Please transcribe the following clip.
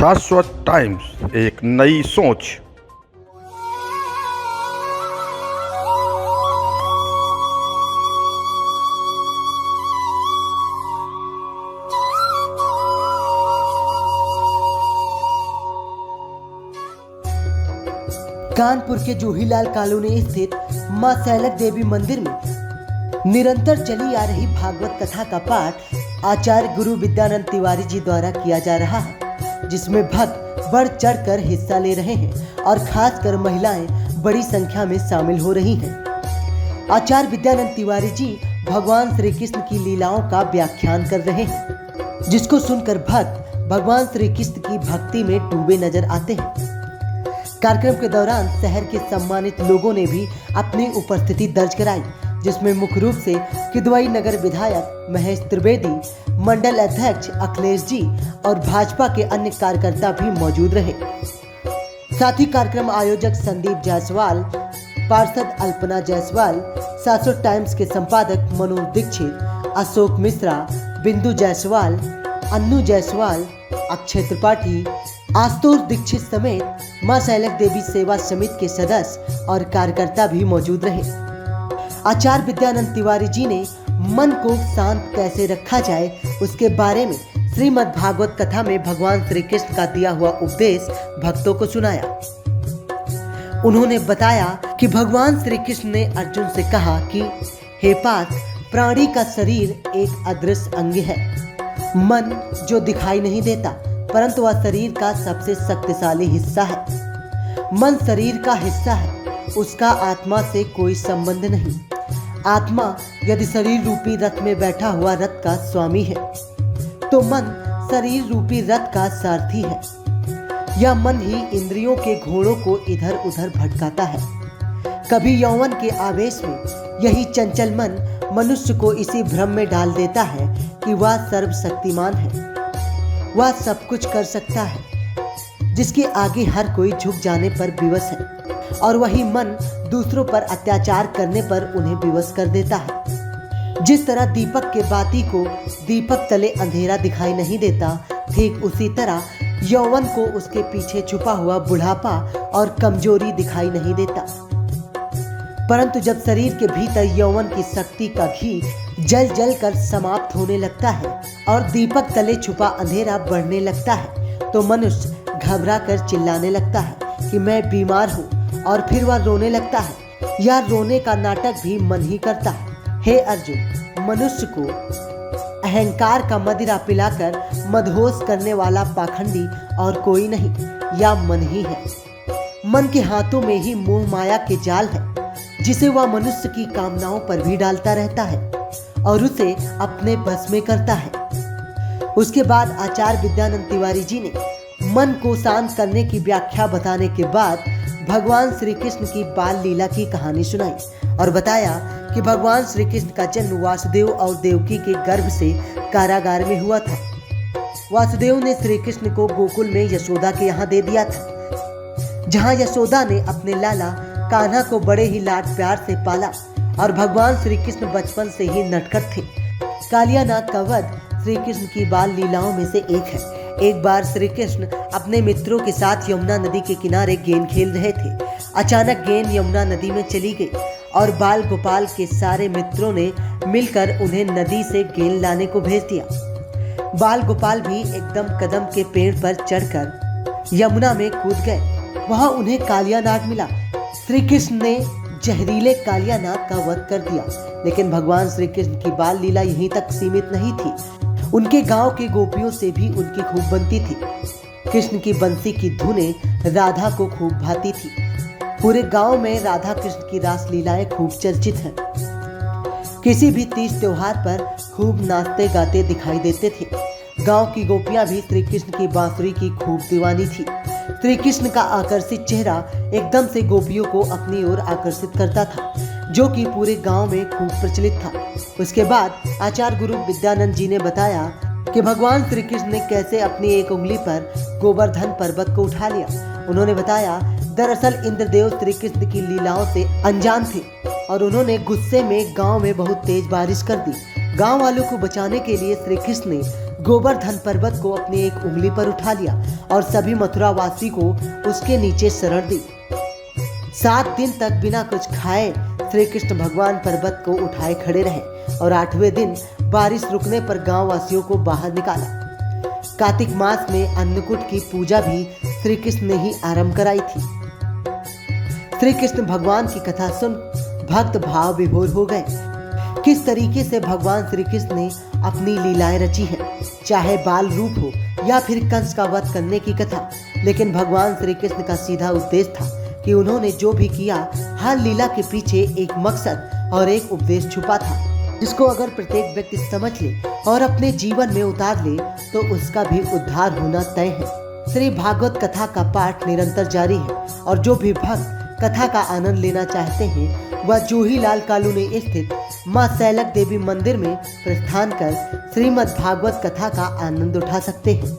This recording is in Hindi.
शाश्वत टाइम्स, एक नई सोच। कानपुर के जूहीलाल कॉलोनी स्थित मां सैलक देवी मंदिर में निरंतर चली आ रही भागवत कथा का पाठ आचार्य गुरु विद्यानंद तिवारी जी द्वारा किया जा रहा है, जिसमें भक्त बढ़ चढ़कर हिस्सा ले रहे हैं और खासकर महिलाएं बड़ी संख्या में शामिल हो रही हैं। आचार्य विद्यानंद तिवारी जी भगवान श्री कृष्ण की लीलाओं का व्याख्यान कर रहे हैं, जिसको सुनकर भक्त भगवान श्री कृष्ण की भक्ति में डूबे नजर आते हैं। कार्यक्रम के दौरान शहर के सम्मानित लोगों ने भी अपनी उपस्थिति दर्ज कराई, जिसमें मुख्य रूप से किदवई नगर विधायक महेश त्रिवेदी, मंडल अध्यक्ष अखिलेश जी और भाजपा के अन्य कार्यकर्ता भी मौजूद रहे। साथ ही कार्यक्रम आयोजक संदीप जायसवाल, पार्षद अल्पना जायसवाल, शाश्वत टाइम्स के संपादक मनोज दीक्षित, अशोक मिश्रा, बिंदु जायसवाल, अन्नू जायसवाल, अक्षय त्रिपाठी, आशुतोष दीक्षित समेत मां सैलक देवी सेवा समिति के सदस्य और कार्यकर्ता भी मौजूद रहे। आचार्य विद्यानंद तिवारी जी ने मन को शांत कैसे रखा जाए उसके बारे में श्रीमद् भागवत कथा में भगवान श्री कृष्ण का दिया हुआ उपदेश भक्तों को सुनाया। उन्होंने बताया कि भगवान श्री कृष्ण ने अर्जुन से कहा कि हे पार्थ, प्राणी का शरीर एक अदृश्य अंग है। मन जो दिखाई नहीं देता, परंतु वह शरीर का सबसे शक्तिशाली हिस्सा है। मन शरीर का हिस्सा है, उसका आत्मा से कोई संबंध नहीं। आत्मा यदि शरीर रूपी रथ में बैठा हुआ रथ का स्वामी है, तो मन शरीर रूपी रथ का सारथी है। यह मन ही इंद्रियों के घोड़ों को इधर उधर भटकाता है। कभी यौवन के आवेश में यही चंचल मन मनुष्य को इसी भ्रम में डाल देता है कि वह सर्वशक्तिमान है, वह सब कुछ कर सकता है, जिसके आगे हर कोई झुक जाने पर विवश है, और वही मन दूसरों पर अत्याचार करने पर उन्हें विवश कर देता है। जिस तरह दीपक के बाती को दीपक तले अंधेरा दिखाई नहीं देता, ठीक उसी तरह यौवन को उसके पीछे छुपा हुआ बुढ़ापा और कमजोरी दिखाई नहीं देता। परंतु जब शरीर के भीतर यौवन की शक्ति का घी जल जल कर समाप्त होने लगता है और दीपक तले छुपा अंधेरा बढ़ने लगता है, तो मनुष्य घबरा कर चिल्लाने लगता है कि मैं बीमार हूँ, और फिर वह रोने लगता है। यह रोने का नाटक भी मन ही करता है। हे अर्जुन, मनुष्य को अहंकार का मदिरा पिलाकर मदहोश करने वाला पाखंडी और कोई नहीं, या मन ही है। मन के हाथों में ही मोह माया के जाल है, जिसे वह मनुष्य की कामनाओं पर भी डालता रहता है और उसे अपने बस में करता है। उसके बाद आचार्य विद्यानंद तिवारी जी ने मन को शांत करने की व्याख्या बताने के बाद भगवान श्री कृष्ण की बाल लीला की कहानी सुनाई और बताया कि भगवान श्री कृष्ण का जन्म वासुदेव और देवकी के गर्भ से कारागार में हुआ था। वासुदेव ने श्री कृष्ण को गोकुल में यशोदा के यहाँ दे दिया था, जहाँ यशोदा ने अपने लाला कान्हा को बड़े ही लाड प्यार से पाला, और भगवान श्री कृष्ण बचपन से ही नटखट थे। कालिया नाग का वध श्री कृष्ण की बाल लीलाओं में से एक है। एक बार श्री कृष्ण अपने मित्रों के साथ यमुना नदी के किनारे गेंद खेल रहे थे। अचानक गेंद यमुना नदी में चली गई और बाल गोपाल के सारे मित्रों ने मिलकर उन्हें नदी से गेंद लाने को भेज दिया। बाल गोपाल भी एकदम कदम के पेड़ पर चढ़कर यमुना में कूद गए। वहां उन्हें कालिया नाग मिला। श्री कृष्ण ने जहरीले कालिया नाग का वध कर दिया। लेकिन भगवान श्री कृष्ण की बाल लीला यहीं तक सीमित नहीं थी। उनके गांव के गोपियों से भी उनकी खूब बनती थी। कृष्ण की बंसी की धुनें राधा को खूब भाती थी। पूरे गांव में राधा कृष्ण की रास लीलाएं खूब चर्चित हैं। किसी भी तीज त्योहार पर खूब नाचते गाते दिखाई देते थे। गांव की गोपियां भी श्री कृष्ण की बांसुरी की खूब दीवानी थी। श्री कृष्ण का आकर्षित चेहरा एकदम से गोपियों को अपनी ओर आकर्षित करता था, जो कि पूरे गांव में खूब प्रचलित था। उसके बाद आचार्य गुरु विद्यानंद जी ने बताया कि भगवान श्री कृष्ण ने कैसे अपनी एक उंगली पर गोवर्धन पर्वत को उठा लिया। उन्होंने बताया, दरअसल इंद्रदेव श्री कृष्ण की लीलाओं से अनजान थे और उन्होंने गुस्से में गांव में बहुत तेज बारिश कर दी, गांव वालों को बचाने के लिए श्री कृष्ण ने गोवर्धन पर्वत को अपनी एक उंगली पर उठा लिया और सभी मथुरावासी को उसके नीचे शरण दी। 7 दिन तक बिना कुछ खाए श्री कृष्ण भगवान पर्वत को उठाए खड़े रहे और 8वें दिन बारिश रुकने पर गांव वासियों को बाहर निकाला। कार्तिक मास में अन्नकूट की पूजा भी श्री कृष्ण ने ही आरंभ कराई थी। श्री कृष्ण भगवान की कथा सुन भक्त भाव विभोर हो गए। किस तरीके से भगवान श्री कृष्ण ने अपनी लीलाएं रची हैं, चाहे बाल रूप हो या फिर कंस का वध करने की कथा, लेकिन भगवान श्री कृष्ण का सीधा उद्देश्य था कि उन्होंने जो भी किया हर लीला के पीछे एक मकसद और एक उपदेश छुपा था, जिसको अगर प्रत्येक व्यक्ति समझ ले और अपने जीवन में उतार ले तो उसका भी उद्धार होना तय है। श्री भागवत कथा का पाठ निरंतर जारी है और जो भी भक्त कथा का आनंद लेना चाहते हैं वह जोहीलाल कॉलोनी स्थित मां सैलक देवी मंदिर में प्रस्थान कर श्रीमद् भागवत कथा का आनंद उठा सकते हैं।